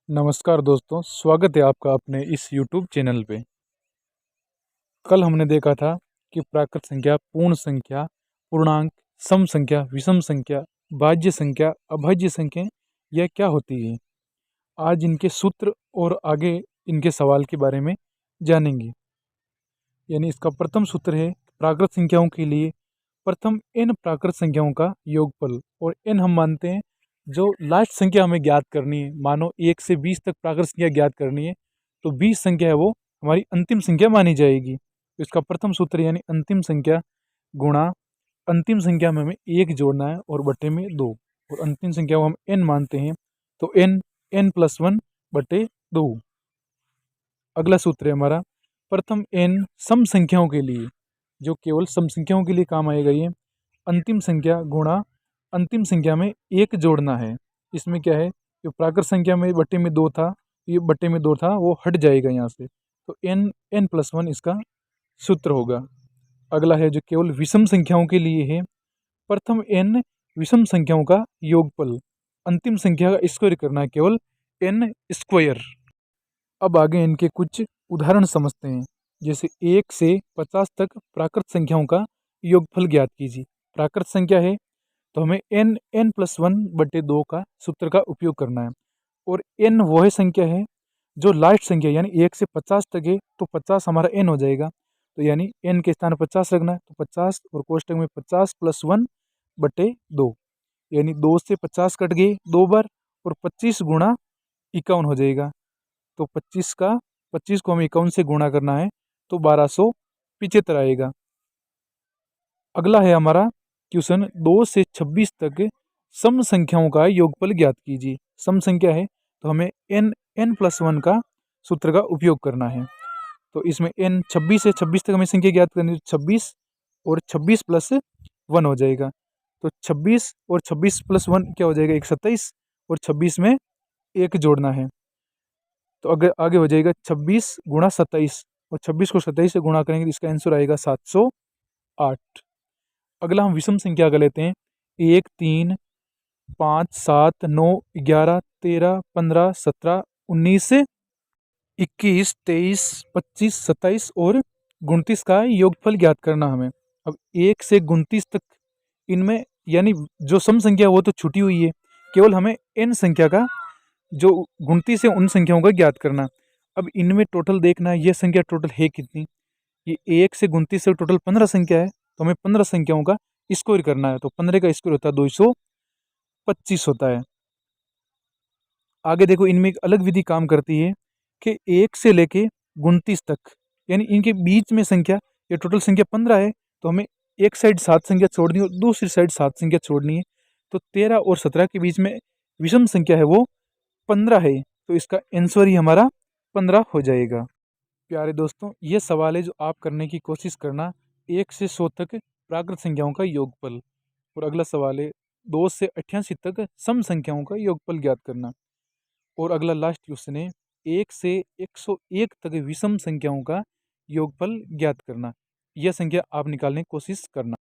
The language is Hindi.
नमस्कार दोस्तों, स्वागत है आपका अपने इस YouTube चैनल पे। कल हमने देखा था कि प्राकृत संख्या, पूर्ण संख्या, पूर्णांक, सम संख्या, विषम संख्या, भाज्य संख्या, अभाज्य संख्या यह क्या होती है। आज इनके सूत्र और आगे इनके सवाल के बारे में जानेंगे। यानी इसका प्रथम सूत्र है प्राकृत संख्याओं के लिए प्रथम n प्राकृत संख्याओं का योगफल, और n हम मानते हैं जो लास्ट संख्या हमें ज्ञात करनी है। मानो 1 से 20 तक प्राकृत संख्या ज्ञात करनी है तो 20 संख्या है वो हमारी अंतिम संख्या मानी जाएगी। तो इसका प्रथम सूत्र यानी अंतिम संख्या गुणा अंतिम संख्या में हमें 1 जोड़ना है और बटे में 2, और अंतिम संख्या को हम n मानते हैं तो n+1 बटे 2। अगला सूत्र है हमारा प्रथम n सम संख्याओं के लिए, जो केवल सम संख्याओं के लिए काम आएगा। ये अंतिम संख्या गुणा अंतिम संख्या में 1 जोड़ना है। इसमें क्या है, जो प्राकृत संख्या में बटे में 2 था, ये बटे में 2 था वो हट जाएगा यहाँ से, तो n+1 इसका सूत्र होगा। अगला है जो केवल विषम संख्याओं के लिए है, प्रथम n विषम संख्याओं का योगफल, अंतिम संख्या का स्क्वायर करना है, केवल n²। अब आगे इनके कुछ उदाहरण समझते हैं। जैसे 1 से 50 तक प्राकृत संख्याओं का योगफल ज्ञात कीजिए। प्राकृत संख्या है तो हमें n+1 बटे 2 का सूत्र का उपयोग करना है, और n वह संख्या है जो लास्ट संख्या यानी 1 से 50 तक है, तो 50 हमारा n हो जाएगा। तो यानी n के स्थान 50 रखना है, तो 50 और कोष्टक में 50+1 बटे 2, यानी 2 से 50 कट गए 2 बार, और 25 गुणा 51 हो जाएगा। तो 25 को हमें 51 से गुणा करना है तो 1275 आएगा। अगला है हमारा क्वेश्चन 2 से 26 तक सम संख्याओं का योगफल ज्ञात कीजिए। सम संख्या है तो हमें n+1 का सूत्र का उपयोग करना है। तो इसमें n 26 से 26 तक हमें संख्या ज्ञात करनी है, 26 और 26+1 हो जाएगा। तो 26 और 26+1 क्या हो जाएगा, 27, और 26 में 1 जोड़ना है तो अगर आगे हो जाएगा 26 गुणा 27, और 26 को 27 से गुणा करेंगे तो इसका आंसर आएगा 708। अगला हम विषम संख्या का लेते हैं। 1, 3, 5, 7, 9, 11, 13, 15, 17, 19, 21, 23, 25, 27 और 29 का योगफल ज्ञात करना हमें। अब 1 से 29 तक इनमें यानी जो सम संख्या वो तो छुटी हुई है, केवल हमें n संख्या का जो 29 है उन संख्याओं का ज्ञात करना। अब इनमें टोटल देखना है, यह संख्या टोटल है कितनी। ये 1 से 29 से टोटल 15 संख्या है, तो हमें 15 संख्याओं का स्क्वायर करना है। तो 15 का स्क्वायर होता है 225 होता है। आगे देखो इनमें एक अलग विधि काम करती है कि 1 से लेके 29 तक यानी इनके बीच में संख्या, ये टोटल संख्या 15 है, तो हमें एक साइड 7 संख्या छोड़नी है और दूसरी साइड 7 संख्या छोड़नी है। तो 13 और 17 के बीच में विषम संख्या है वो 15 है, तो इसका आंसर ही हमारा 15 हो जाएगा। प्यारे दोस्तों, ये सवाल है जो आप करने की कोशिश करना, 1 से 100 तक प्राकृत संख्याओं का योगफल, और अगला सवाल है 2 से 88 तक सम संख्याओं का योगफल ज्ञात करना, और अगला लास्ट क्वेश्चन है 1 से 101 तक विषम संख्याओं का योगफल ज्ञात करना। यह संख्या आप निकालने की कोशिश करना।